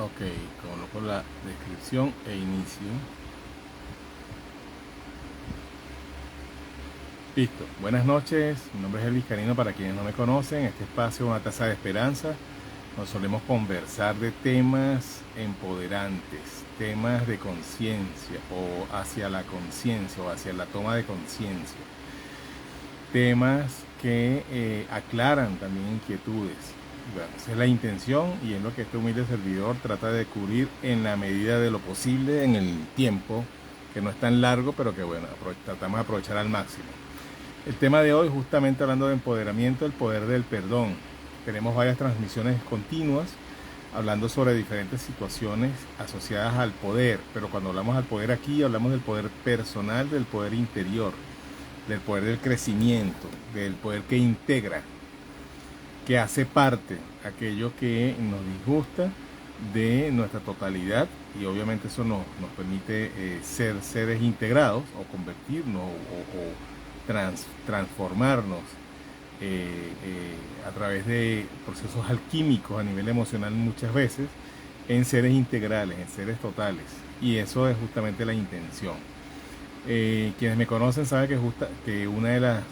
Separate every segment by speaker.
Speaker 1: Ok, coloco la descripción e inicio. Listo. Buenas noches, mi nombre es Elvis Carino para quienes no me conocen. Este espacio es una taza de esperanza. Nos solemos conversar de temas empoderantes, temas de conciencia o hacia la conciencia o hacia la toma de conciencia. Temas que aclaran también inquietudes. Bueno, esa es la intención y es lo que este humilde servidor trata de cubrir en la medida de lo posible en el tiempo, que no es tan largo, pero que bueno, tratamos de aprovechar al máximo. El tema de hoy, justamente hablando de empoderamiento, el poder del perdón. Tenemos varias transmisiones continuas hablando sobre diferentes situaciones asociadas al poder, pero cuando hablamos al poder aquí, hablamos del poder personal, del poder interior, del poder del crecimiento, del poder que integra, que hace parte, aquello que nos disgusta de nuestra totalidad, y obviamente eso nos permite ser seres integrados o convertirnos o transformarnos a través de procesos alquímicos a nivel emocional muchas veces en seres integrales, en seres totales, y eso es justamente la intención. Quienes me conocen saben que una de las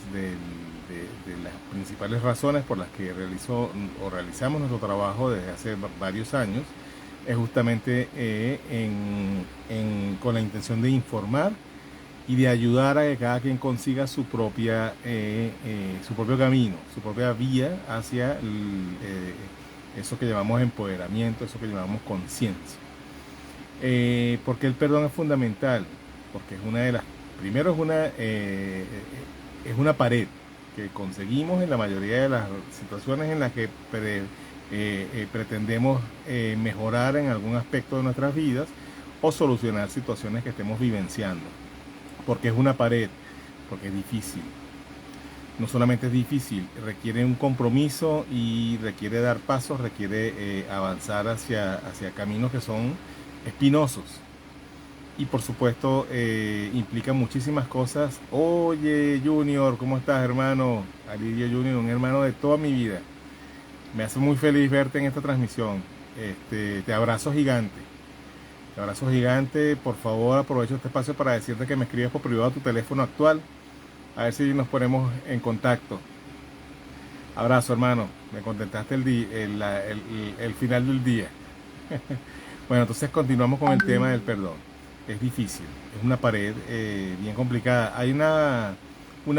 Speaker 1: principales razones por las que realizamos nuestro trabajo desde hace varios años es justamente con la intención de informar y de ayudar a que cada quien consiga su propio camino, su propia vía hacia eso que llamamos empoderamiento, eso que llamamos conciencia. Porque el perdón es fundamental, porque es una de las, primero es una pared que conseguimos en la mayoría de las situaciones en las que pretendemos mejorar en algún aspecto de nuestras vidas o solucionar situaciones que estemos vivenciando. Porque es una pared, porque es difícil. No solamente es difícil, requiere un compromiso y requiere dar pasos, requiere avanzar hacia caminos que son espinosos. Y por supuesto implica muchísimas cosas. Oye Junior, ¿cómo estás, hermano? Alidio Junior, un hermano de toda mi vida. Me hace muy feliz verte en esta transmisión. Te abrazo gigante. Te abrazo gigante. Por favor, aprovecho este espacio para decirte que me escribas por privado a tu teléfono actual. A ver si nos ponemos en contacto. Abrazo, hermano. Me contentaste el final del día. Bueno, entonces continuamos con el tema del perdón. Es difícil, es una pared bien complicada. Hay una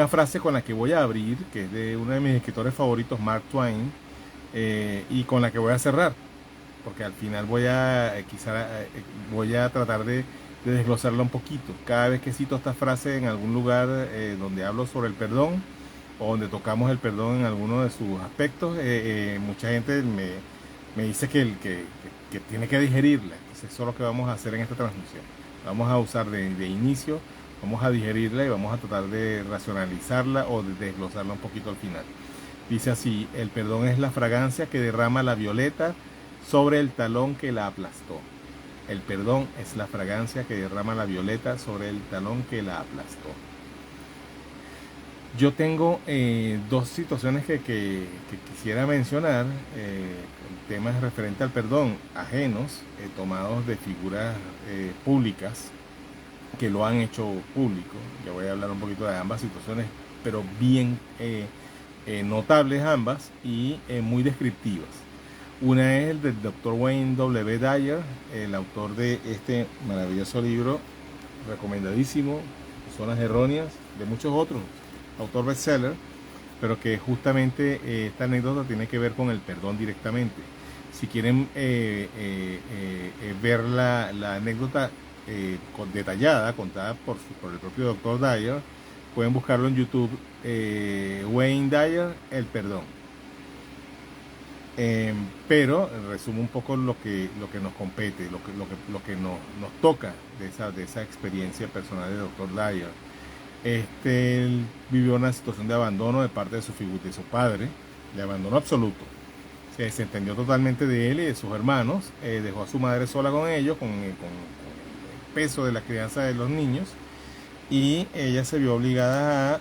Speaker 1: frase con la que voy a abrir, que es de uno de mis escritores favoritos, Mark Twain, y con la que voy a cerrar, porque al final voy a tratar de desglosarla un poquito. Cada vez que cito esta frase en algún lugar donde hablo sobre el perdón, o donde tocamos el perdón en alguno de sus aspectos, mucha gente me dice que tiene que digerirla. Entonces eso es lo que vamos a hacer en esta transmisión. Vamos a usar de inicio, vamos a digerirla y vamos a tratar de racionalizarla o de desglosarla un poquito al final. Dice así: el perdón es la fragancia que derrama la violeta sobre el talón que la aplastó. El perdón es la fragancia que derrama la violeta sobre el talón que la aplastó. Yo tengo dos situaciones que quisiera mencionar, temas referentes al perdón, ajenos, tomados de figuras públicas que lo han hecho público. Ya voy a hablar un poquito de ambas situaciones, pero bien notables ambas y muy descriptivas. Una es el del Dr. Wayne W. Dyer, el autor de este maravilloso libro, recomendadísimo, Zonas Erróneas, de muchos otros, autor bestseller, pero que justamente esta anécdota tiene que ver con el perdón directamente. Si quieren ver la anécdota detallada, contada por el propio Dr. Dyer, pueden buscarlo en YouTube, Wayne Dyer, El Perdón. Pero resumo un poco lo que nos compete, lo que nos toca de esa experiencia personal de Dr. Dyer. Él vivió una situación de abandono de parte de de su padre, de abandono absoluto. Se desentendió totalmente de él y de sus hermanos, dejó a su madre sola con ellos, con el peso de la crianza de los niños, y ella se vio obligada a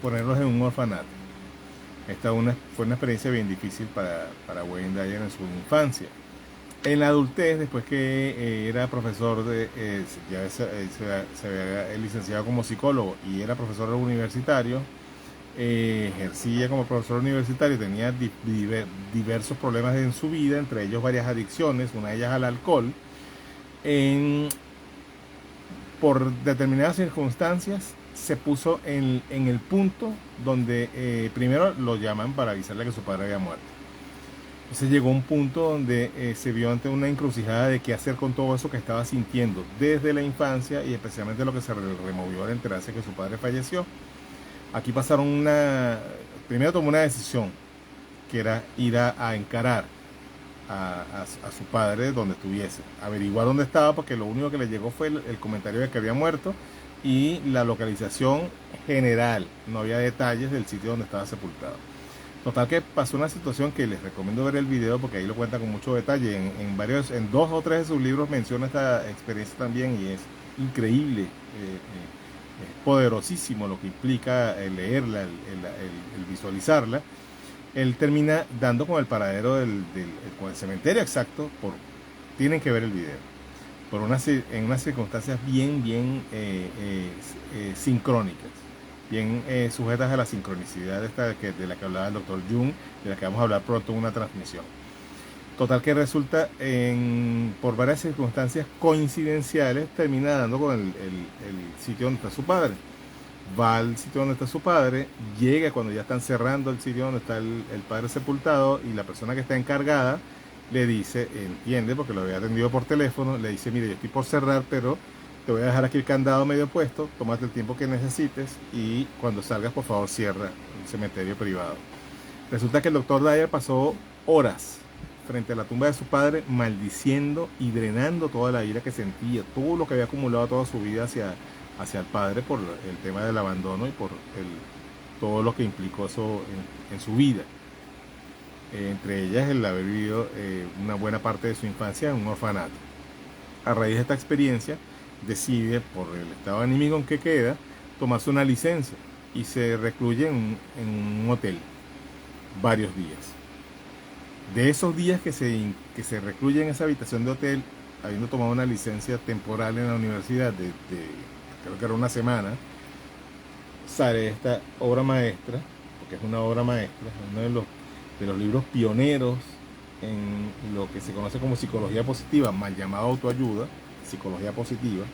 Speaker 1: ponerlos en un orfanato. Fue una experiencia bien difícil para Wayne Dyer en su infancia. En la adultez, después que era profesor ya se había licenciado como psicólogo y era profesor universitario, ejercía como profesor universitario, tenía diversos problemas en su vida, entre ellos varias adicciones, una de ellas al alcohol. En, por determinadas circunstancias se puso en el punto donde primero lo llaman para avisarle que su padre había muerto. Entonces llegó un punto donde se vio ante una encrucijada de qué hacer con todo eso que estaba sintiendo desde la infancia y especialmente lo que se removió al enterarse que su padre falleció. Aquí pasaron primero tomó una decisión, que era ir a encarar a su padre donde estuviese, averiguar dónde estaba, porque lo único que le llegó fue el comentario de que había muerto y la localización general, no había detalles del sitio donde estaba sepultado. Total que pasó una situación que les recomiendo ver el video porque ahí lo cuenta con mucho detalle. En 2 o 3 de sus libros menciona esta experiencia también y es increíble, es poderosísimo lo que implica el leerla, el visualizarla. Él termina dando con el paradero con el cementerio exacto. Tienen que ver el video. En unas circunstancias bien sincrónicas, bien sujetas a la sincronicidad de la que hablaba el doctor Jung, de la que vamos a hablar pronto en una transmisión. Total que resulta, por varias circunstancias coincidenciales, termina dando con el sitio donde está su padre. Va al sitio donde está su padre, llega cuando ya están cerrando el sitio donde está el padre sepultado y la persona que está encargada le dice, entiende, porque lo había atendido por teléfono, le dice, mire, yo estoy por cerrar, pero te voy a dejar aquí el candado medio puesto, tómate el tiempo que necesites y cuando salgas, por favor, cierra el cementerio privado. Resulta que el doctor Dyer pasó horas frente a la tumba de su padre maldiciendo y drenando toda la ira que sentía, todo lo que había acumulado toda su vida hacia el padre por el tema del abandono y por todo lo que implicó eso en su vida. Entre ellas el haber vivido una buena parte de su infancia en un orfanato. A raíz de esta experiencia decide, por el estado anímico en que queda, tomarse una licencia y se recluye en un hotel varios días. De esos días que se recluye en esa habitación de hotel, habiendo tomado una licencia temporal en la universidad creo que era una semana, sale esta obra maestra, porque es una obra maestra, es uno de los libros pioneros en lo que se conoce como psicología positiva, mal llamado autoayuda, psicología positiva.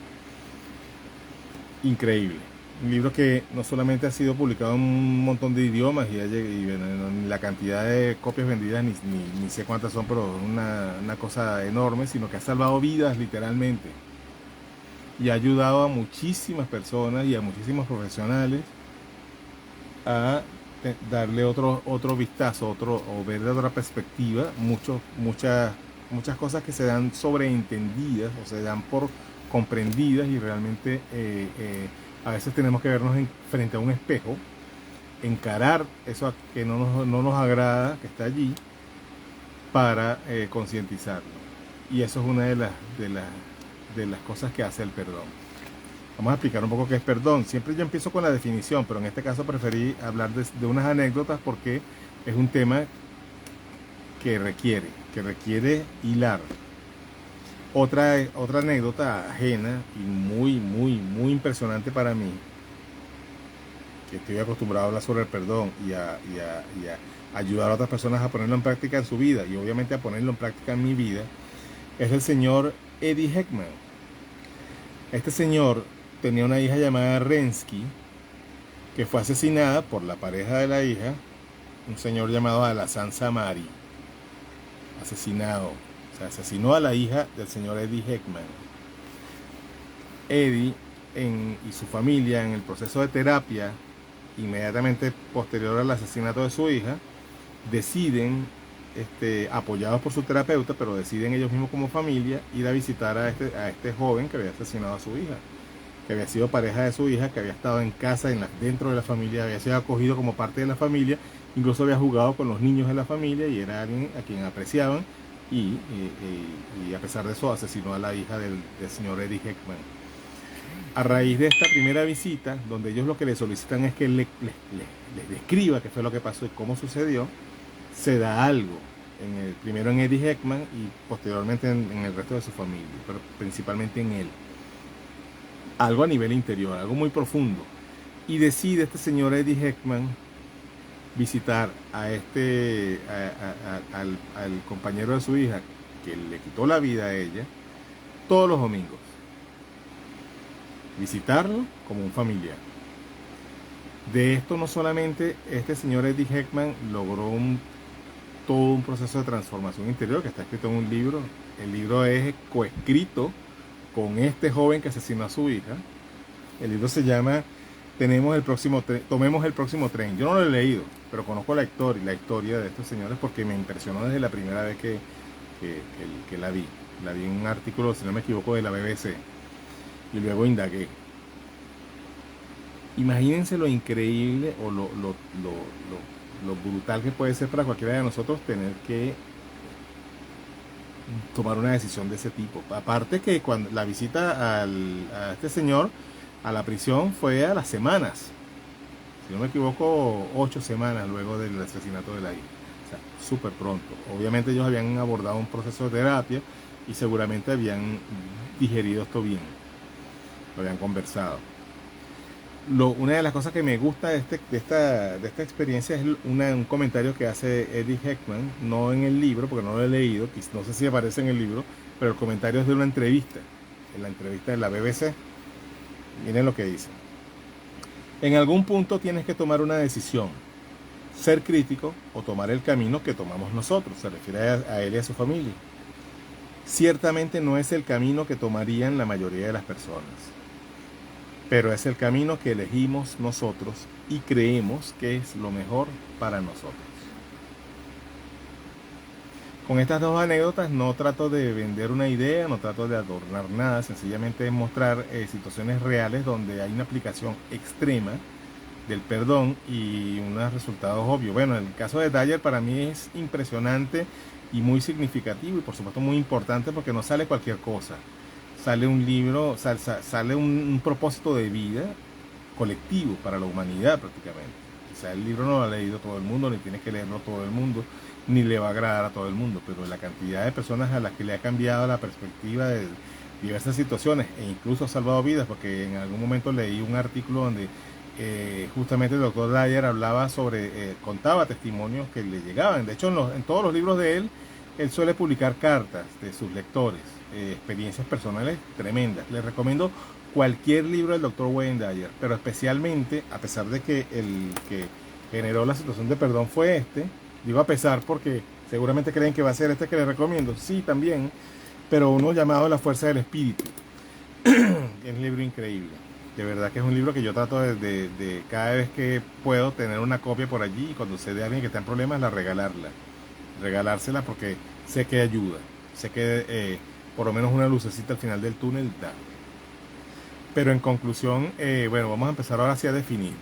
Speaker 1: Increíble. Un libro que no solamente ha sido publicado en un montón de idiomas y la cantidad de copias vendidas ni sé cuántas son, pero una cosa enorme, sino que ha salvado vidas literalmente. Y ha ayudado a muchísimas personas y a muchísimos profesionales a darle otro vistazo, o ver de otra perspectiva, muchas cosas que se dan sobreentendidas o se dan por comprendidas y realmente a veces tenemos que vernos frente a un espejo, encarar eso que no nos agrada, que está allí, para concientizarlo. Y eso es una de las cosas que hace el perdón. Vamos a explicar un poco qué es perdón. Siempre yo empiezo con la definición, pero en este caso preferí hablar de unas anécdotas porque es un tema que requiere hilar. Otra anécdota ajena y muy impresionante para mí, que estoy acostumbrado a hablar sobre el perdón y a ayudar a otras personas a ponerlo en práctica en su vida y obviamente a ponerlo en práctica en mi vida, es el señor Eddie Heckman. Este señor tenía una hija llamada Rensky, que fue asesinada por la pareja de la hija, un señor llamado Alazan Samari. Asesinado. O sea, asesinó a la hija del señor Eddie Heckman. Eddie y su familia, en el proceso de terapia, inmediatamente posterior al asesinato de su hija, deciden, apoyados por su terapeuta, pero deciden ellos mismos como familia ir a visitar a este joven que había asesinado a su hija, que había sido pareja de su hija, que había estado en casa, dentro de la familia, había sido acogido como parte de la familia, incluso había jugado con los niños de la familia y era alguien a quien apreciaban y a pesar de eso asesinó a la hija del señor Eddie Heckman. A raíz de esta primera visita, donde ellos lo que le solicitan es que les describa qué fue lo que pasó y cómo sucedió, se da algo primero en Eddie Heckman y posteriormente en el resto de su familia, pero principalmente en él. Algo a nivel interior, algo muy profundo. Y decide este señor Eddie Heckman visitar al compañero de su hija, que le quitó la vida a ella, todos los domingos. Visitarlo como un familiar. De esto no solamente este señor Eddie Heckman logró todo un proceso de transformación interior que está escrito en un libro. El libro es coescrito con este joven que asesinó a su hija. El libro se llama Tomemos el próximo tren. Yo no lo he leído, pero conozco la historia de estos señores porque me impresionó desde la primera vez que la vi. La vi en un artículo, si no me equivoco, de la BBC. Y luego indagué. Imagínense lo increíble o lo brutal que puede ser para cualquiera de nosotros tener que tomar una decisión de ese tipo. Aparte que cuando la visita a este señor a la prisión fue a las semanas, si no me equivoco, 8 semanas luego del asesinato de la hija. O sea, súper pronto. Obviamente ellos habían abordado un proceso de terapia y seguramente habían digerido esto bien. Lo habían conversado. Una de las cosas que me gusta de esta experiencia es un comentario que hace Eddie Heckman, no en el libro, porque no lo he leído, no sé si aparece en el libro, pero el comentario es de una entrevista, en la entrevista de la BBC. Miren lo que dice. En algún punto tienes que tomar una decisión, ser crítico o tomar el camino que tomamos nosotros, se refiere a él y a su familia. Ciertamente no es el camino que tomarían la mayoría de las personas, pero es el camino que elegimos nosotros y creemos que es lo mejor para nosotros. Con estas dos anécdotas no trato de vender una idea, no trato de adornar nada, sencillamente es mostrar situaciones reales donde hay una aplicación extrema del perdón y unos resultados obvios. Bueno, el caso de Dyer para mí es impresionante y muy significativo y por supuesto muy importante porque no sale cualquier cosa. Sale un libro, sale un propósito de vida colectivo para la humanidad prácticamente. Quizá el libro no lo ha leído todo el mundo, ni tiene que leerlo todo el mundo, ni le va a agradar a todo el mundo, pero la cantidad de personas a las que le ha cambiado la perspectiva de diversas situaciones e incluso ha salvado vidas, porque en algún momento leí un artículo donde justamente el doctor Dyer hablaba contaba testimonios que le llegaban. De hecho, en todos los libros de él suele publicar cartas de sus lectores, experiencias personales tremendas. Les recomiendo cualquier libro del Dr. Wayne Dyer, pero especialmente, a pesar de que el que generó la situación de perdón fue digo a pesar porque seguramente creen que va a ser que les recomiendo, sí también, pero uno llamado La Fuerza del Espíritu. Es un libro increíble, de verdad que es un libro que yo trato de cada vez que puedo tener una copia por allí y cuando sé de alguien que está en problemas, regalársela porque sé que ayuda, sé que por lo menos una lucecita al final del túnel da. Pero en conclusión, bueno, vamos a empezar ahora sí a definir.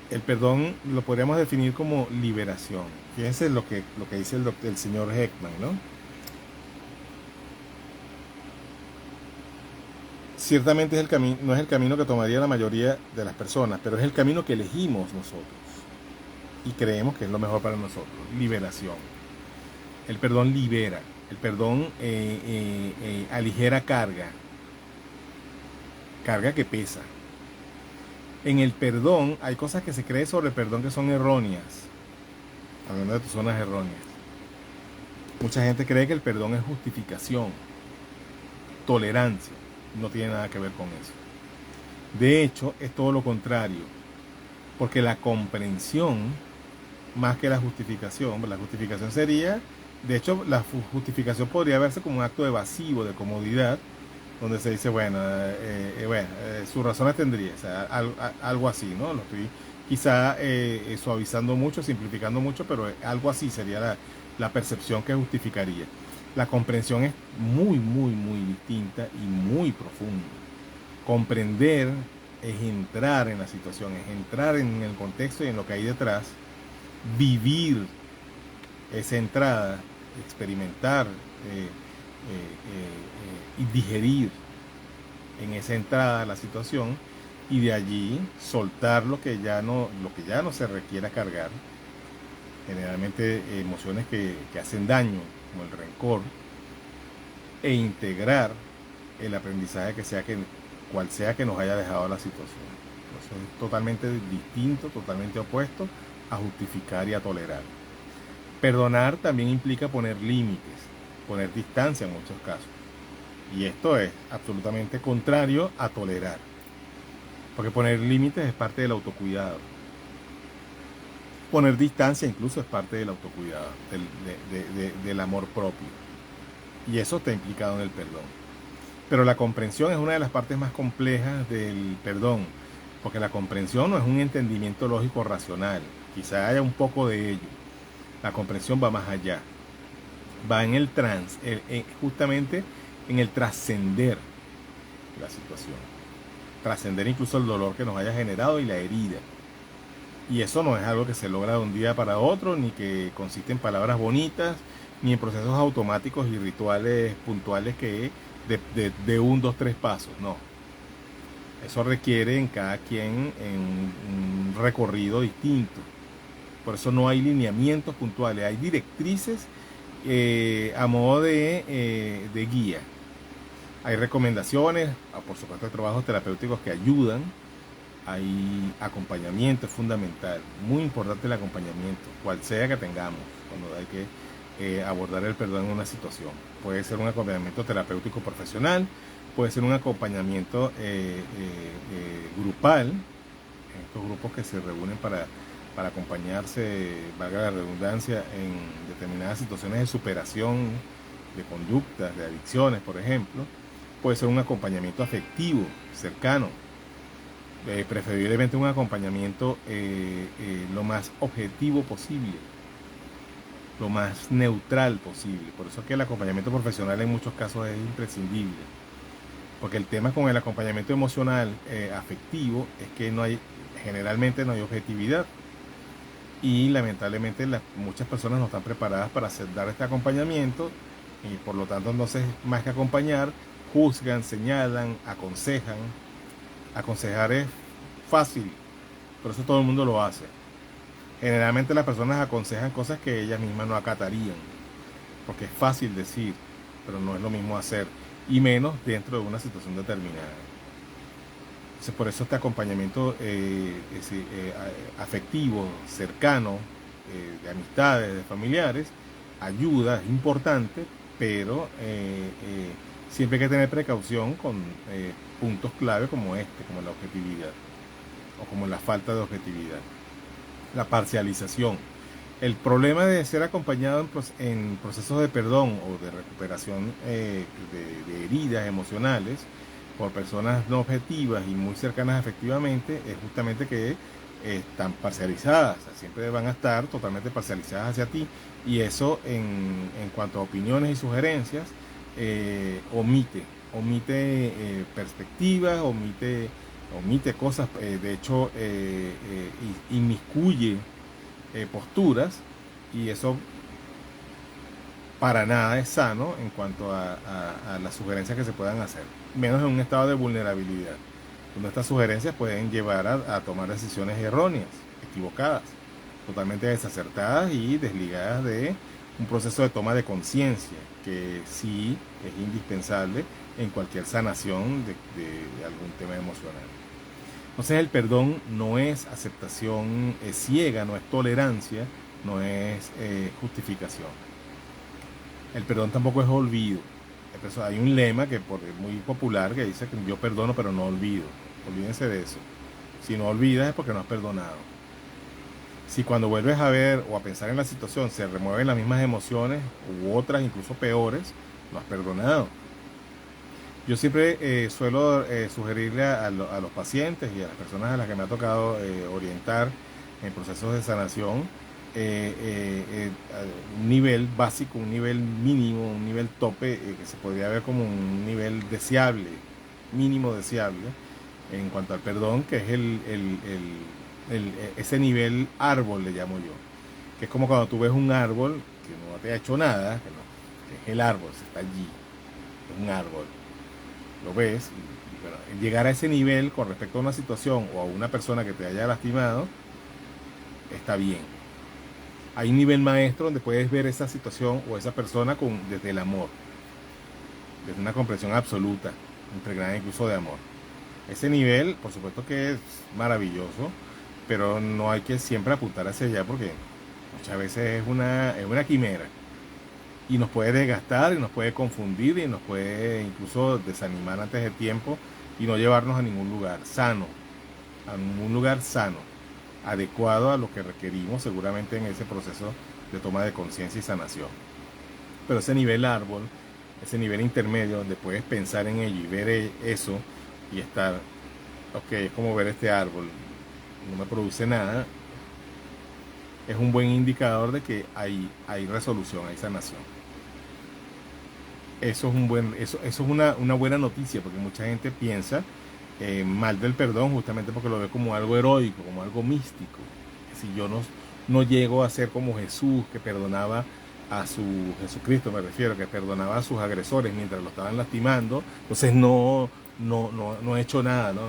Speaker 1: El perdón lo podríamos definir como liberación. Fíjense lo que dice el señor Heckman, ¿no? Ciertamente no es el camino que tomaría la mayoría de las personas, pero es el camino que elegimos nosotros y creemos que es lo mejor para nosotros. Liberación. El perdón libera, el perdón aligera carga que pesa. En el perdón hay cosas que se creen sobre el perdón que son erróneas, hablando de personas erróneas. Mucha gente cree que el perdón es justificación, tolerancia, no tiene nada que ver con eso. De hecho, es todo lo contrario, porque la comprensión, más que la justificación sería, de hecho, la justificación podría verse como un acto evasivo, de comodidad, donde se dice, sus razones tendría, o sea, algo así, ¿no? Lo estoy quizá suavizando mucho, simplificando mucho, pero algo así sería la percepción que justificaría. La comprensión es muy, muy, muy distinta y muy profunda. Comprender es entrar en la situación, es entrar en el contexto y en lo que hay detrás, vivir esa entrada, experimentar y digerir en esa entrada la situación y de allí soltar lo que ya no se requiera cargar generalmente emociones que hacen daño, como el rencor, e integrar el aprendizaje cual sea que nos haya dejado la situación. Eso es totalmente distinto, totalmente opuesto a justificar y a tolerar. Perdonar también implica poner límites, poner distancia en muchos casos. Y esto es absolutamente contrario a tolerar. Porque poner límites es parte del autocuidado. Poner distancia incluso es parte del autocuidado, del amor propio. Y eso está implicado en el perdón. Pero la comprensión es una de las partes más complejas del perdón, porque la comprensión no es un entendimiento lógico racional, quizá haya un poco de ello. La comprensión va más allá, va en justamente en el trascender la situación, trascender incluso el dolor que nos haya generado y la herida. Y eso no es algo que se logra de un día para otro, ni que consiste en palabras bonitas, ni en procesos automáticos y rituales puntuales de 1, 2, 3 pasos, no. Eso requiere en cada quien un recorrido distinto. Por eso no hay lineamientos puntuales, hay directrices a modo de guía. Hay recomendaciones, por supuesto hay trabajos terapéuticos que ayudan, hay acompañamiento, es fundamental, muy importante el acompañamiento, cual sea que tengamos, cuando hay que abordar el perdón en una situación. Puede ser un acompañamiento terapéutico profesional, puede ser un acompañamiento grupal, estos grupos que se reúnen para acompañarse, valga la redundancia, en determinadas situaciones de superación de conductas, de adicciones, por ejemplo. Puede ser un acompañamiento afectivo, cercano, preferiblemente un acompañamiento lo más objetivo posible, lo más neutral posible. Por eso es que el acompañamiento profesional en muchos casos es imprescindible, porque el tema con el acompañamiento emocional afectivo es que generalmente no hay objetividad, y lamentablemente muchas personas no están preparadas para dar este acompañamiento, y por lo tanto entonces, más que acompañar, juzgan, señalan, aconsejan. Aconsejar es fácil, por eso todo el mundo lo hace. Generalmente las personas aconsejan cosas que ellas mismas no acatarían, porque es fácil decir, pero no es lo mismo hacer, y menos dentro de una situación determinada. Entonces, por eso este acompañamiento afectivo, cercano, de amistades, de familiares, ayuda, es importante, pero siempre hay que tener precaución con puntos clave como como la objetividad, o como la falta de objetividad, la parcialización. El problema de ser acompañado en procesos de perdón o de recuperación de heridas emocionales por personas no objetivas y muy cercanas afectivamente es justamente que están parcializadas, o sea, siempre van a estar totalmente parcializadas hacia ti, y eso en cuanto a opiniones y sugerencias omite perspectivas, omite cosas, de hecho inmiscuye posturas, y eso para nada es sano en cuanto a las sugerencias que se puedan hacer, menos en un estado de vulnerabilidad, donde estas sugerencias pueden llevar a tomar decisiones erróneas, equivocadas, totalmente desacertadas y desligadas de un proceso de toma de conciencia, que sí es indispensable en cualquier sanación de algún tema emocional. Entonces el perdón no es aceptación ciega, no es tolerancia, no es justificación. El perdón tampoco es olvido. Entonces, hay un lema es muy popular que dice que yo perdono pero no olvido. Olvídense de eso. Si no olvidas es porque no has perdonado. Si cuando vuelves a ver o a pensar en la situación se remueven las mismas emociones u otras incluso peores, no has perdonado. Yo siempre suelo sugerirle a los pacientes y a las personas a las que me ha tocado orientar en procesos de sanación un nivel básico, un nivel mínimo, un nivel tope que se podría ver como un nivel deseable, mínimo deseable en cuanto al perdón, que es ese nivel árbol, le llamo yo, que es como cuando tú ves un árbol que no te ha hecho nada, que es el árbol, está allí, es un árbol, lo ves, y bueno, llegar a ese nivel con respecto a una situación o a una persona que te haya lastimado está bien. hay un nivel maestro donde puedes ver esa situación o esa persona desde el amor, desde una comprensión absoluta, impregnada incluso de amor. Ese nivel, por supuesto que es maravilloso, pero no hay que siempre apuntar hacia allá porque muchas veces es una quimera y nos puede desgastar y nos puede confundir y nos puede incluso desanimar antes de tiempo y no llevarnos a ningún lugar sano, adecuado a lo que requerimos seguramente en ese proceso de toma de conciencia y sanación. Pero ese nivel árbol, ese nivel intermedio donde puedes pensar en ello y ver eso y estar, ok, es como ver este árbol, no me produce nada, es un buen indicador de que hay resolución, hay sanación. Eso es una buena noticia, porque mucha gente piensa mal del perdón justamente porque lo ve como algo heroico, como algo místico. Si yo no llego a ser como Jesús, que perdonaba Jesucristo me refiero, que perdonaba a sus agresores mientras lo estaban lastimando, entonces no he hecho nada, no.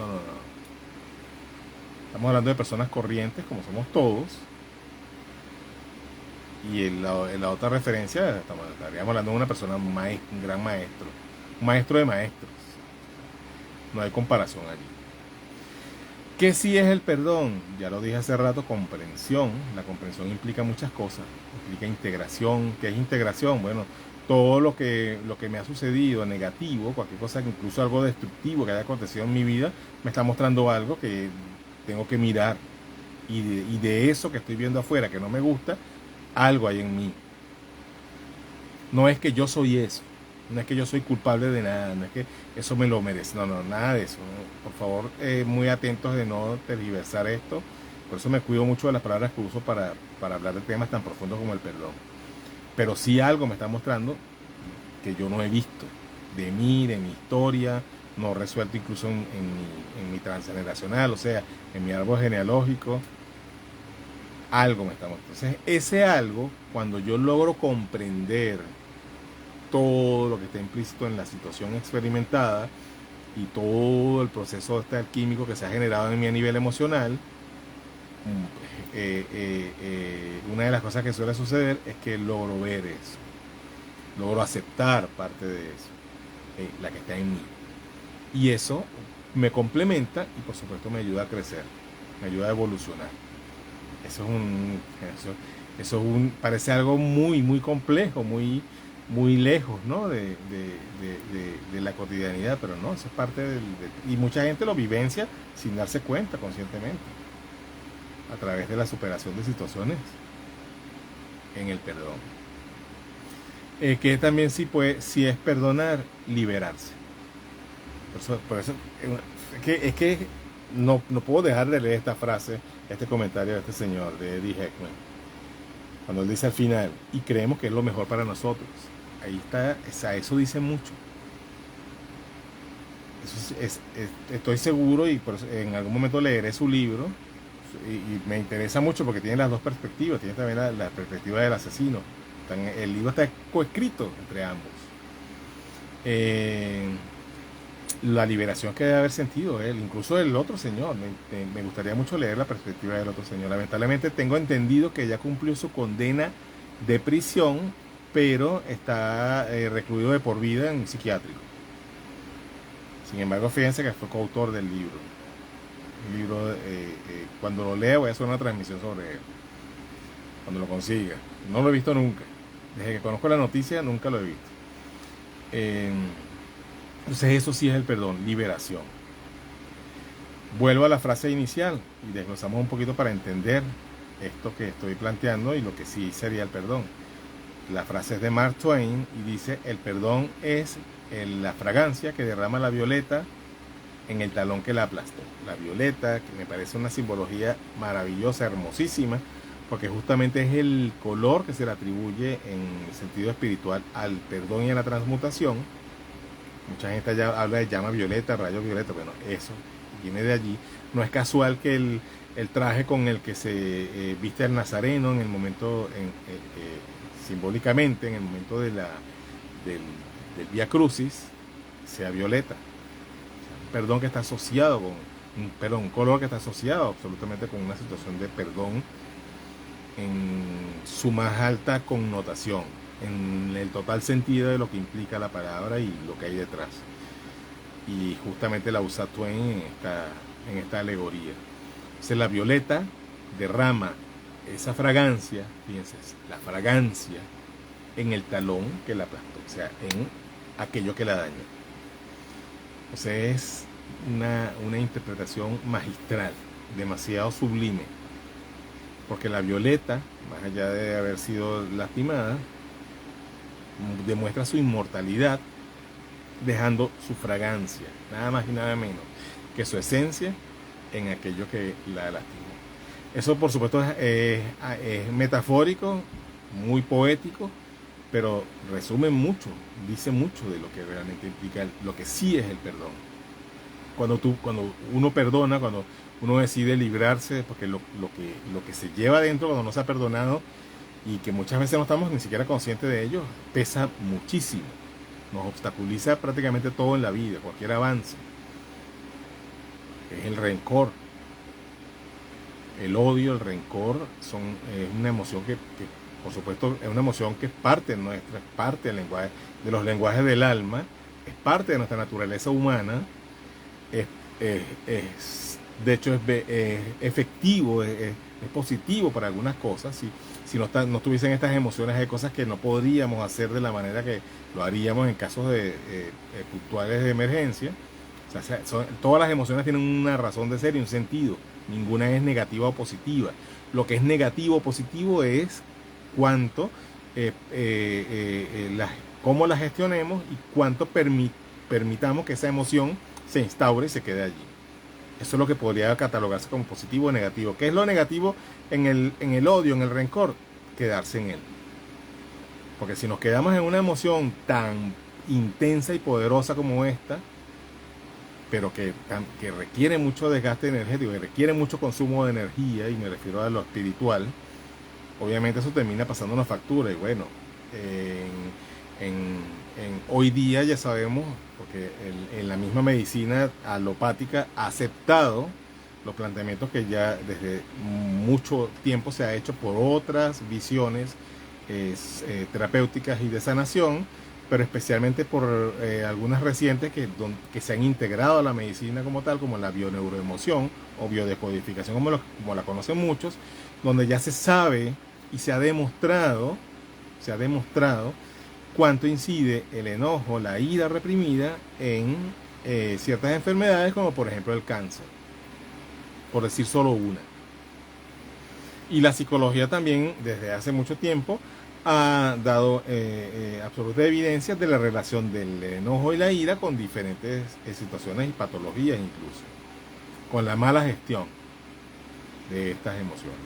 Speaker 1: Estamos hablando de personas corrientes, como somos todos. Y en la otra referencia, estaríamos hablando de una persona, un gran maestro, un maestro de maestros. No hay comparación allí. ¿Qué sí es el perdón? Ya lo dije hace rato, comprensión. La comprensión implica muchas cosas. Implica integración. ¿Qué es integración? Bueno, todo lo que me ha sucedido negativo, cualquier cosa, incluso algo destructivo que haya acontecido en mi vida, me está mostrando algo que tengo que mirar. Y de eso que estoy viendo afuera, que no me gusta, algo hay en mí. No es que yo soy eso. No es que yo soy culpable de nada. No es que eso me lo merece. No, nada de eso. Por favor, muy atentos de no tergiversar esto. Por eso me cuido mucho de las palabras que uso para hablar de temas tan profundos como el perdón. Pero sí algo me está mostrando que yo no he visto de mí, de mi historia, no resuelto incluso en mi transgeneracional, o sea, en mi árbol genealógico. Algo me está mostrando. Entonces, ese algo, cuando yo logro comprender todo lo que está implícito en la situación experimentada y todo el proceso alquímico que se ha generado en mí a nivel emocional, una de las cosas que suele suceder es que logro ver eso, logro aceptar parte de eso, la que está en mí. Y eso me complementa y por supuesto me ayuda a crecer, me ayuda a evolucionar. Parece algo muy complejo, muy lejos, ¿no? de la cotidianidad, pero no, eso es parte y mucha gente lo vivencia sin darse cuenta conscientemente, a través de la superación de situaciones en el perdón. Que también sí es perdonar, liberarse. Por eso es que no puedo dejar de leer esta frase, este comentario de este señor, de Eddie Heckman, cuando él dice al final, y creemos que es lo mejor para nosotros. Ahí está, eso dice mucho. Estoy seguro y por eso en algún momento leeré su libro y me interesa mucho porque tiene las dos perspectivas, tiene también la perspectiva del asesino. El libro está coescrito entre ambos. La liberación que debe haber sentido él, incluso el otro señor. Me gustaría mucho leer la perspectiva del otro señor. Lamentablemente tengo entendido que ya cumplió su condena de prisión, pero está recluido de por vida en un psiquiátrico. Sin embargo, fíjense que fue coautor del libro. El libro, cuando lo lea voy a hacer una transmisión sobre él, cuando lo consiga. No lo he visto nunca. Desde que conozco la noticia nunca lo he visto. Entonces eso sí es el perdón, liberación. Vuelvo a la frase inicial y desglosamos un poquito para entender esto que estoy planteando y lo que sí sería el perdón. La frase es de Mark Twain y dice: el perdón es la fragancia que derrama la violeta en el talón que la aplastó. La violeta, que me parece una simbología maravillosa, hermosísima, porque justamente es el color que se le atribuye en el sentido espiritual al perdón y a la transmutación. Mucha gente ya habla de llama violeta, rayo violeta. Bueno, eso viene de allí. No es casual que el traje con el que se viste el nazareno en el momento, simbólicamente, en el momento del Vía Crucis, sea violeta. Perdón que está asociado con un color que está asociado absolutamente con una situación de perdón su más alta connotación, en el total sentido de lo que implica la palabra y lo que hay detrás. Y justamente la usa Twain en esta alegoría. Entonces la violeta derrama esa fragancia, fíjense, la fragancia en el talón que la aplastó, o sea, en aquello que la dañó. O sea, es una interpretación magistral, demasiado sublime, porque la violeta, más allá de haber sido lastimada, demuestra su inmortalidad, dejando su fragancia, nada más y nada menos que su esencia en aquello que la lastimó. Eso, por supuesto, es metafórico, muy poético, pero resume mucho, dice mucho de lo que realmente implica lo que sí es el perdón. Cuando uno perdona, cuando uno decide librarse, porque lo que se lleva adentro cuando no se ha perdonado, y que muchas veces no estamos ni siquiera conscientes de ello, pesa muchísimo, nos obstaculiza prácticamente todo en la vida, cualquier avance. Es el rencor, el odio, el rencor, es una emoción que por supuesto es una emoción que es parte nuestra, es parte del lenguaje, de los lenguajes del alma, es parte de nuestra naturaleza humana, de hecho es efectivo, es positivo para algunas cosas. Si no tuviesen estas emociones, hay cosas que no podríamos hacer de la manera que lo haríamos en casos puntuales de emergencia. O sea, todas las emociones tienen una razón de ser y un sentido. Ninguna es negativa o positiva. Lo que es negativo o positivo es cuánto, cómo la gestionemos y cuánto permitamos que esa emoción se instaure y se quede allí. Eso es lo que podría catalogarse como positivo o negativo. ¿Qué es lo negativo en el odio, en el rencor? Quedarse en él. Porque si nos quedamos en una emoción tan intensa y poderosa como esta, pero que requiere mucho desgaste energético, que requiere mucho consumo de energía, y me refiero a lo espiritual, obviamente eso termina pasando una factura. Y bueno, hoy día ya sabemos, porque en la misma medicina alopática ha aceptado los planteamientos que ya desde mucho tiempo se ha hecho por otras visiones terapéuticas y de sanación, pero especialmente por algunas recientes que se han integrado a la medicina como tal, como la bioneuroemoción o biodecodificación, como la conocen muchos, donde ya se sabe y se ha demostrado cuánto incide el enojo, la ira reprimida en ciertas enfermedades, como por ejemplo el cáncer, por decir solo una. Y la psicología también, desde hace mucho tiempo, ha dado absoluta evidencia de la relación del enojo y la ira con diferentes situaciones y patologías, incluso con la mala gestión de estas emociones.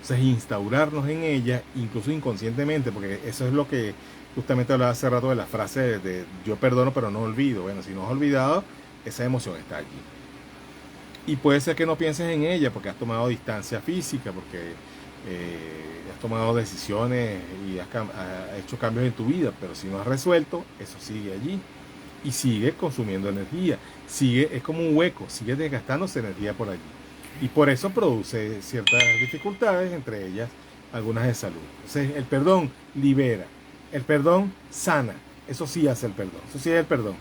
Speaker 1: Entonces, instaurarnos en ellas, incluso inconscientemente, porque eso es lo que justamente hablaba hace rato de la frase de yo perdono pero no olvido. Bueno, si no has olvidado, esa emoción está allí. Y puede ser que no pienses en ella porque has tomado distancia física, porque has tomado decisiones y has hecho cambios en tu vida, pero si no has resuelto, eso sigue allí y sigue consumiendo energía, es como un hueco, sigue desgastándose energía por allí, y por eso produce ciertas dificultades, entre ellas algunas de salud. Entonces el perdón libera, el perdón sana, eso sí hace el perdón, eso sí es el perdón.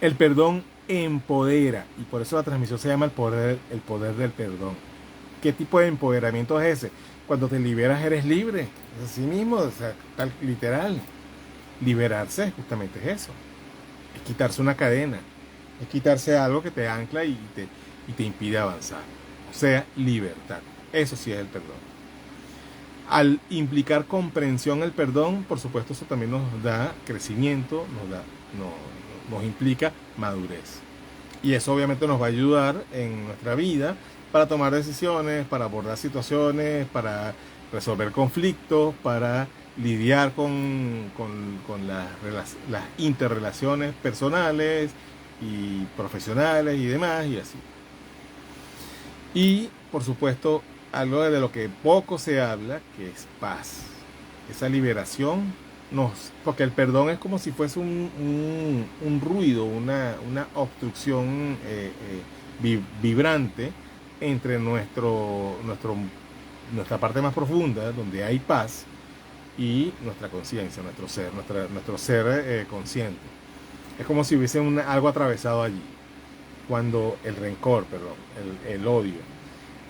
Speaker 1: El perdón empodera, y por eso la transmisión se llama el poder del perdón. ¿Qué tipo de empoderamiento es ese? Cuando te liberas eres libre, es así mismo, o sea, tal, literal. Liberarse justamente es eso, es quitarse una cadena, es quitarse algo que te ancla y te impide avanzar, o sea, libertad. Eso sí es el perdón. Al implicar comprensión el perdón, por supuesto, eso también nos da crecimiento, nos implica madurez. Y eso obviamente nos va a ayudar en nuestra vida para tomar decisiones, para abordar situaciones, para resolver conflictos, para lidiar con las interrelaciones personales y profesionales y demás, y así. Y, por supuesto, algo de lo que poco se habla, que es paz. Esa liberación porque el perdón es como si fuese un ruido, una obstrucción vibrante entre nuestro nuestra parte más profunda, donde hay paz, y nuestra conciencia, nuestro ser consciente. Es como si hubiese algo atravesado allí. Cuando el rencor, perdón, el odio,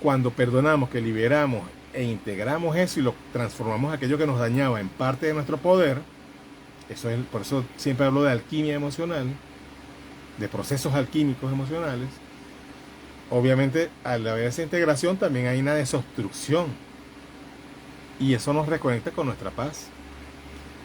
Speaker 1: cuando perdonamos, que liberamos e integramos eso y lo transformamos aquello que nos dañaba en parte de nuestro poder, eso es, por eso siempre hablo de alquimia emocional, de procesos alquímicos emocionales. Obviamente, al haber esa integración también hay una desobstrucción, y eso nos reconecta con nuestra paz.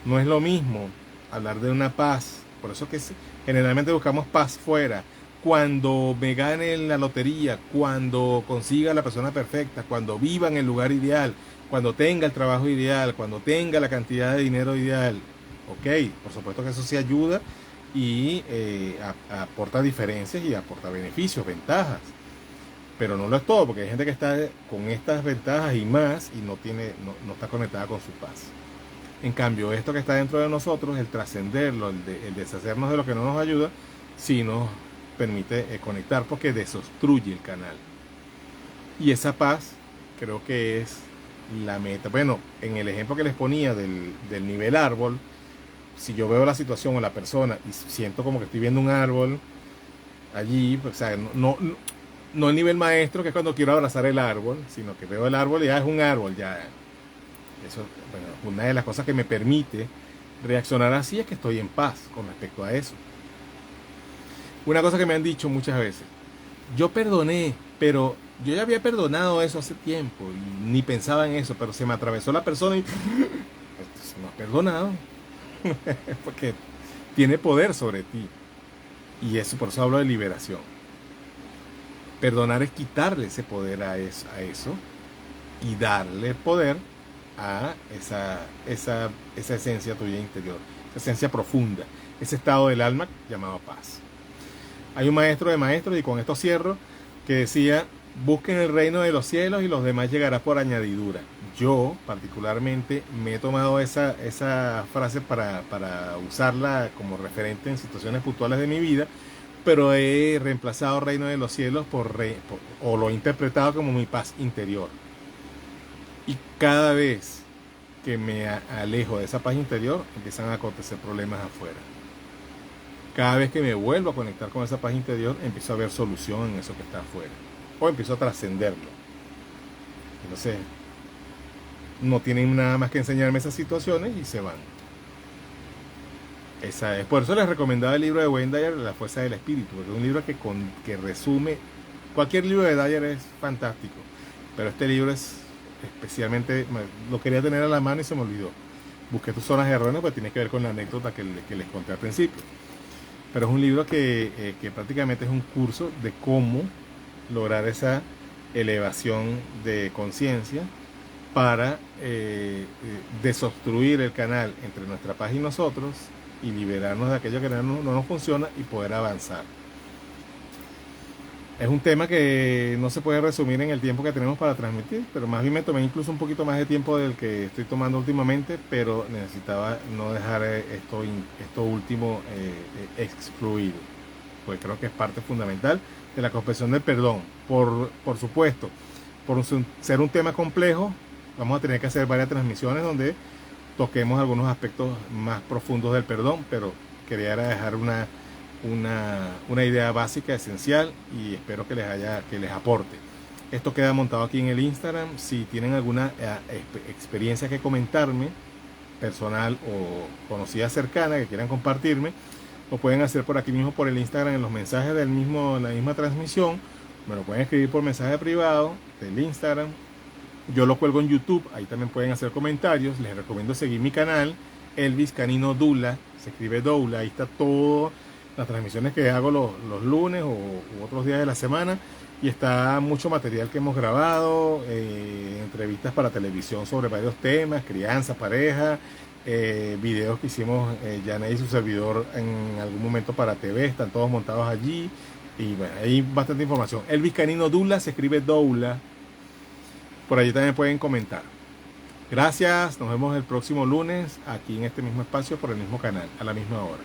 Speaker 1: No es lo mismo hablar de una paz, por eso que generalmente buscamos paz fuera. Cuando me gane la lotería, cuando consiga la persona perfecta, cuando viva en el lugar ideal, cuando tenga el trabajo ideal, cuando tenga la cantidad de dinero ideal. Ok, por supuesto que eso sí ayuda y aporta diferencias y aporta beneficios, ventajas. Pero no lo es todo, porque hay gente que está con estas ventajas y más y no está conectada con su paz. En cambio, esto que está dentro de nosotros, el trascenderlo, el deshacernos de lo que no nos ayuda, sí nos permite conectar, porque desobstruye el canal. Y esa paz creo que es la meta. Bueno, en el ejemplo que les ponía del nivel árbol, si yo veo la situación o la persona y siento como que estoy viendo un árbol allí, pues, o sea, no el nivel maestro, que es cuando quiero abrazar el árbol, sino que veo el árbol y ya es un árbol, ya. Eso, bueno, una de las cosas que me permite reaccionar así es que estoy en paz con respecto a eso. Una cosa que me han dicho muchas veces: yo perdoné, pero yo ya había perdonado eso hace tiempo y ni pensaba en eso, pero se me atravesó la persona y se me ha perdonado. Porque tiene poder sobre ti. Y eso, por eso hablo de liberación. Perdonar es quitarle ese poder a eso y darle poder a esa esencia tuya interior, esa esencia profunda, ese estado del alma llamado paz. Hay un maestro de maestros, y con esto cierro, que decía: busquen el reino de los cielos y los demás llegará por añadidura. Yo particularmente me he tomado esa frase para usarla como referente en situaciones puntuales de mi vida, pero he reemplazado reino de los cielos o lo he interpretado como mi paz interior. Y cada vez que me alejo de esa paz interior, empiezan a acontecer problemas afuera. Cada vez que me vuelvo a conectar con esa paz interior, empiezo a ver solución en eso que está afuera, o empiezo a trascenderlo. Entonces, no tienen nada más que enseñarme esas situaciones y se van. Por eso les recomendaba el libro de Wayne Dyer, La fuerza del espíritu, porque es un libro que resume. Cualquier libro de Dyer es fantástico, pero este libro es especialmente, lo quería tener a la mano y se me olvidó. Busqué tus zonas erróneas, pues tiene que ver con la anécdota que les conté al principio. Pero es un libro que prácticamente es un curso de cómo lograr esa elevación de conciencia para desobstruir el canal entre nuestra paz y nosotros, y liberarnos de aquello que no nos funciona y poder avanzar. Es un tema que no se puede resumir en el tiempo que tenemos para transmitir, pero más bien me tomé incluso un poquito más de tiempo del que estoy tomando últimamente, pero necesitaba no dejar esto último excluido, pues creo que es parte fundamental de la comprensión del perdón. Por supuesto, por ser un tema complejo, vamos a tener que hacer varias transmisiones donde toquemos algunos aspectos más profundos del perdón, pero quería dejar una idea básica, esencial, y espero que les aporte. Esto queda montado aquí en el Instagram. Si tienen alguna experiencia que comentarme, personal o conocida cercana, que quieran compartirme, lo pueden hacer por aquí mismo, por el Instagram, en los mensajes la misma transmisión. Me lo pueden escribir por mensaje privado del Instagram. Yo lo cuelgo en YouTube, ahí también pueden hacer comentarios. Les recomiendo seguir mi canal, Elvis Canino Doula, se escribe Doula. Ahí está todo, las transmisiones que hago los lunes u otros días de la semana, y está mucho material que hemos grabado, entrevistas para televisión sobre varios temas, crianza, pareja, videos que hicimos Janet y su servidor en algún momento para TV, están todos montados allí, y bueno, hay bastante información. Elvis Canino Doula, se escribe Doula. Por allí también pueden comentar. Gracias, nos vemos el próximo lunes aquí en este mismo espacio por el mismo canal, a la misma hora.